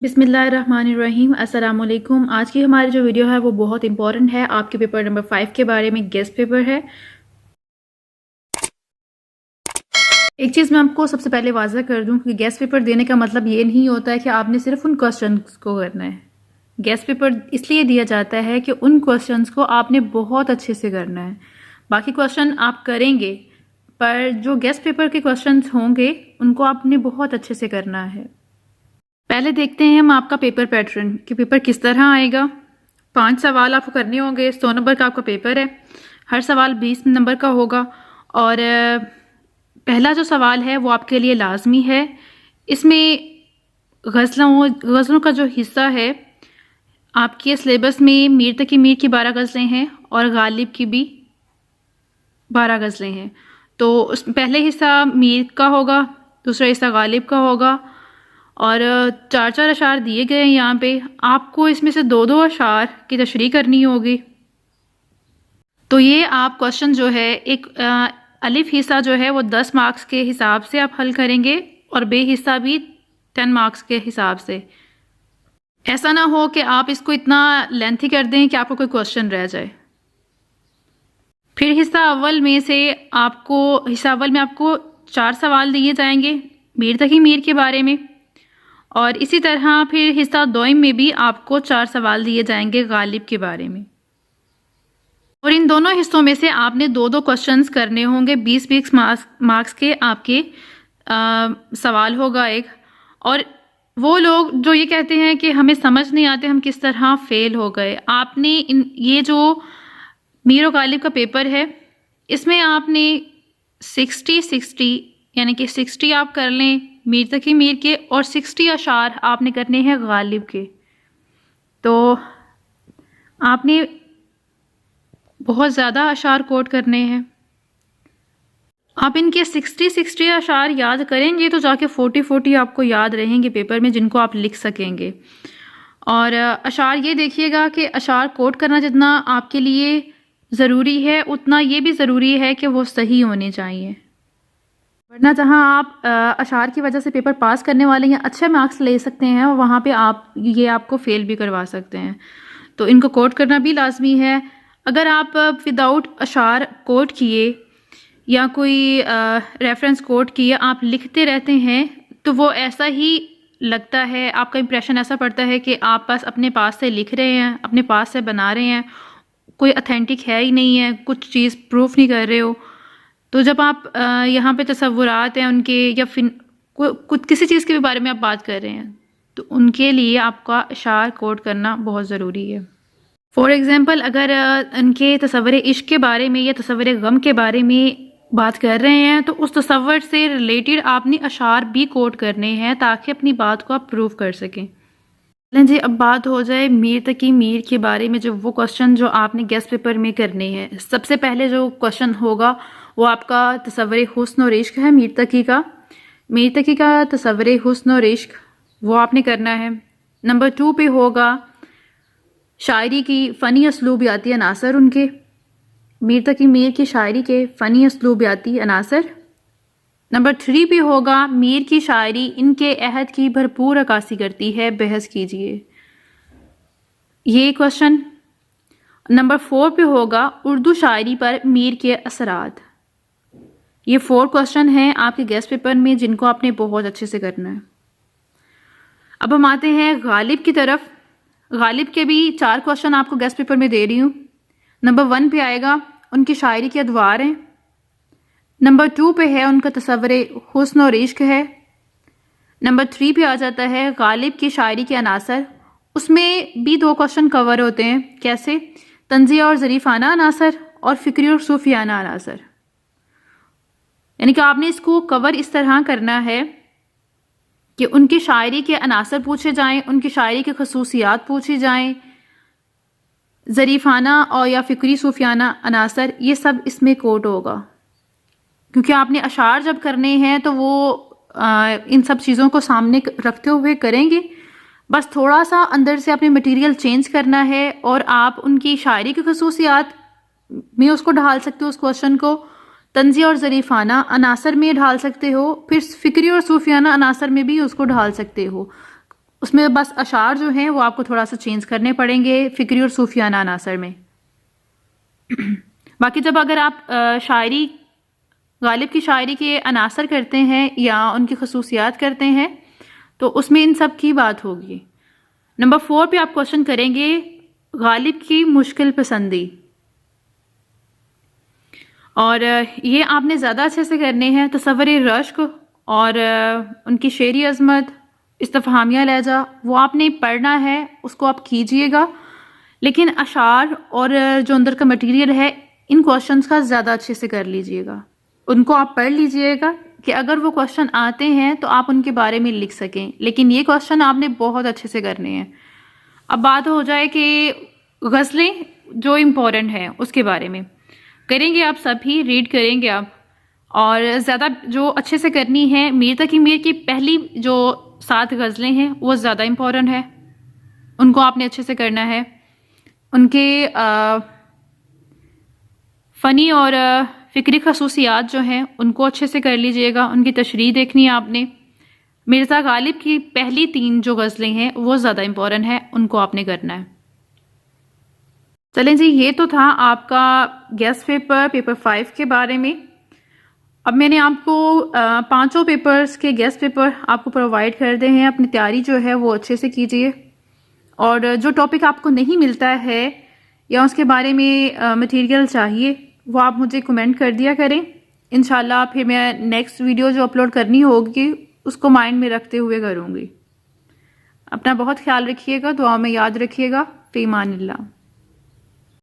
बिस्मिल्लाहिर्रहमानिर्रहीम अस्सलाम वालेकुम। आज की हमारी जो वीडियो है वो बहुत इंपॉर्टेंट है। आपके पेपर नंबर 5 के बारे में गेस्ट पेपर है। एक चीज़ मैं आपको सबसे पहले वाज़ह कर दूं कि गेस्ट पेपर देने का मतलब ये नहीं होता है कि आपने सिर्फ उन क्वेश्चंस को करना है। गेस्ट पेपर इसलिए दिया जाता है कि उन क्वेश्चंस को आपने बहुत अच्छे से करना है। बाकी क्वेश्चन आप करेंगे, पर जो गेस्ट पेपर के क्वेश्चंस होंगे उनको आपने बहुत अच्छे से करना है। पहले देखते हैं हम आपका पेपर पैटर्न कि पेपर किस तरह आएगा। 5 सवाल आपको करने होंगे। 100 नंबर का आपका पेपर है। हर सवाल 20 नंबर का होगा और पहला जो सवाल है वो आपके लिए लाजमी है। इसमें गज़लों का जो हिस्सा है, आपके सिलेबस में मीर तकी मीर की 12 गज़लें हैं और गालिब की भी 12 गज़लें हैं। तो उस पहले हिस्सा मीर का होगा, दूसरा हिस्सा गालिब का होगा और 4-4 अशार दिए गए हैं। यहाँ पे आपको इसमें से 2-2 अशार की तशरीह करनी होगी। तो ये आप क्वेश्चन जो है एक अलिफ हिस्सा जो है वो 10 मार्क्स के हिसाब से आप हल करेंगे और बे हिस्सा भी 10 मार्क्स के हिसाब से। ऐसा ना हो कि आप इसको इतना लेंथी कर दें कि आपको कोई क्वेश्चन रह जाए। फिर हिस्सा अव्वल में आपको 4 सवाल दिए जाएंगे मीर तकी मीर के बारे में और इसी तरह फिर हिस्सा दोइम में भी आपको 4 सवाल दिए जाएंगे गालिब के बारे में। और इन दोनों हिस्सों में से आपने 2-2 क्वेश्चंस करने होंगे। 20-20 मार्क्स के आपके सवाल होगा एक। और वो लोग जो ये कहते हैं कि हमें समझ नहीं आते, हम किस तरह फेल हो गए, आपने ये जो मीर और गालिब का पेपर है इसमें आपने 60-60 यानी कि 60 आप कर लें मीर तकी मीर के और 60 अशार आपने करने हैं गालिब के। तो आपने बहुत ज़्यादा अशार कोट करने हैं। आप इनके 60-60 अशार याद करेंगे तो जाके 40-40 आपको याद रहेंगे पेपर में, जिनको आप लिख सकेंगे। और अशार ये देखिएगा कि अशार कोट करना जितना आपके लिए ज़रूरी है उतना ये भी ज़रूरी है कि वो सही होने चाहिए, वरना जहाँ आप अशार की वजह से पेपर पास करने वाले हैं अच्छे मार्क्स ले सकते हैं और वहाँ पे आपको फेल भी करवा सकते हैं। तो इनको कोट करना भी लाजमी है। अगर आप विदाउट अशार कोट किए या कोई रेफरेंस कोट किए आप लिखते रहते हैं तो वो ऐसा ही लगता है, आपका इंप्रेशन ऐसा पड़ता है कि आप बस अपने पास से लिख रहे हैं, अपने पास से बना रहे हैं, कोई अथेंटिक है ही नहीं है, कुछ चीज़ प्रूफ नहीं कर रहे हो। तो जब आप यहाँ पे तसव्वुरात हैं उनके या फिर कुछ किसी चीज़ के भी बारे में आप बात कर रहे हैं तो उनके लिए आपका अशार कोट करना बहुत ज़रूरी है। फॉर एग्ज़ाम्पल अगर उनके तसव्वुर इश्क के बारे में या तसव्वुर गम के बारे में बात कर रहे हैं तो उस तसव्वुर से रिलेटेड आपने अशार भी कोट करने हैं ताकि अपनी बात को आप प्रूव कर सकें। चलें जी, अब बात हो जाए मीर तकी मीर के बारे में, जो वो क्वेश्चन जो आपने गेस्ट पेपर में करने हैं। सबसे पहले जो क्वेश्चन होगा वो आपका तसव्वुर हुस्न और इश्क है। मीर तकी का तसव्वुर हुस्न और इश्क वो आपने करना है। नंबर 2 पे होगा शायरी की फ़नी असलूबियाती अनासर, उनके मीर तकी मीर की शायरी के फ़नी असलूबियाती अनासर। नंबर 3 पे होगा मीर की शायरी इनके अहद की भरपूर अक्कासी करती है, बहस कीजिए, ये क्वेश्चन। नंबर 4 पे होगा उर्दू शायरी पर मीर के असरात। ये 4 क्वेश्चन हैं आपके गेस्ट पेपर में जिनको आपने बहुत अच्छे से करना है। अब हम आते हैं गालिब की तरफ। गालिब के भी 4 क्वेश्चन आपको गेस्ट पेपर में दे रही हूँ। नंबर 1 पे आएगा उनकी शायरी के अदवार हैं। नंबर 2 पे है उनका तसव्वुर हुस्न और इश्क है। नंबर 3 पे आ जाता है गालिब की शायरी के अनासर। उसमें भी 2 क्वेश्चन कवर होते हैं, कैसे? तंज़िया और ज़रीफ़ाना अनासर और फ़िक्री और सूफियाना अनासर। यानी कि आपने इसको कवर इस तरह करना है कि उनकी शायरी के अनासर पूछे जाएं, उनकी शायरी की खसूसियात पूछी जाएं, ज़रीफ़ाना और या फ़िक्री सूफियाना अनासर ये सब इसमें कोट होगा। क्योंकि आपने अशार जब करने हैं तो वो इन सब चीज़ों को सामने रखते हुए करेंगे। बस थोड़ा सा अंदर से अपने मटेरियल चेंज करना है और आप उनकी शायरी की खसूसियात में उसको ढाल सकते हो, उस क्वेश्चन को तंज़िया और ज़रीफ़ाना अनासर में ढाल सकते हो, फिर फ़िक्री और सूफियाना अनासर में भी उसको ढाल सकते हो। उसमें बस अशार जो हैं वो आपको थोड़ा सा चेंज करने पड़ेंगे फ़िक्री और सूफियाना अनासर में। बाकी जब अगर आप शायरी गालिब की शायरी के अनासर करते हैं या उनकी खसूसियात करते हैं तो उसमें इन सब की बात होगी। नंबर 4 पे आप क्वेश्चन करेंगे गालिब की मुश्किल पसंदी, और ये आपने ज़्यादा अच्छे से करने हैं। तसव्वुर रश्क और उनकी शेरी अज़मत, इस्तिफ़हामिया लहजा, वो आपने पढ़ना है, उसको आप कीजिएगा। लेकिन अशार और जो अंदर का मटेरियल है इन क्वेश्चंस का ज़्यादा अच्छे से कर लीजिएगा, उनको आप पढ़ लीजिएगा कि अगर वो क्वेश्चन आते हैं तो आप उनके बारे में लिख सकें। लेकिन ये क्वेश्चन आपने बहुत अच्छे से करने हैं। अब बात हो जाए कि गज़लें जो इम्पोर्टेंट है उसके बारे में करेंगे, आप सभी रीड करेंगे आप, और ज़्यादा जो अच्छे से करनी है मीर तकी मीर की पहली जो 7 गज़लें हैं वो ज़्यादा इम्पोर्टेंट है, उनको आपने अच्छे से करना है। उनके फ़नी और फ़िक्री खसूसियात जो हैं उनको अच्छे से कर लीजिएगा, उनकी तशरीह देखनी है आपने। मिर्ज़ा गालिब की पहली 3 जो गज़लें हैं वो ज़्यादा इम्पोर्टेंट है, उनको आपने करना है। चलें जी, ये तो था आपका गेस्ट पेपर 5 के बारे में। अब मैंने आपको 5 पेपर्स के गेस्ट पेपर आपको प्रोवाइड कर दे हैं। अपनी तैयारी जो है वो अच्छे से कीजिए, और जो टॉपिक आपको नहीं मिलता है या उसके बारे में मटेरियल चाहिए वो आप मुझे कमेंट कर दिया करें। इंशाल्लाह फिर मैं नेक्स्ट वीडियो जो अपलोड करनी होगी उसको माइंड में रखते हुए करूँगी। अपना बहुत ख्याल रखिएगा, दुआ में याद रखिएगा। फ़ी अमानिल्लाह।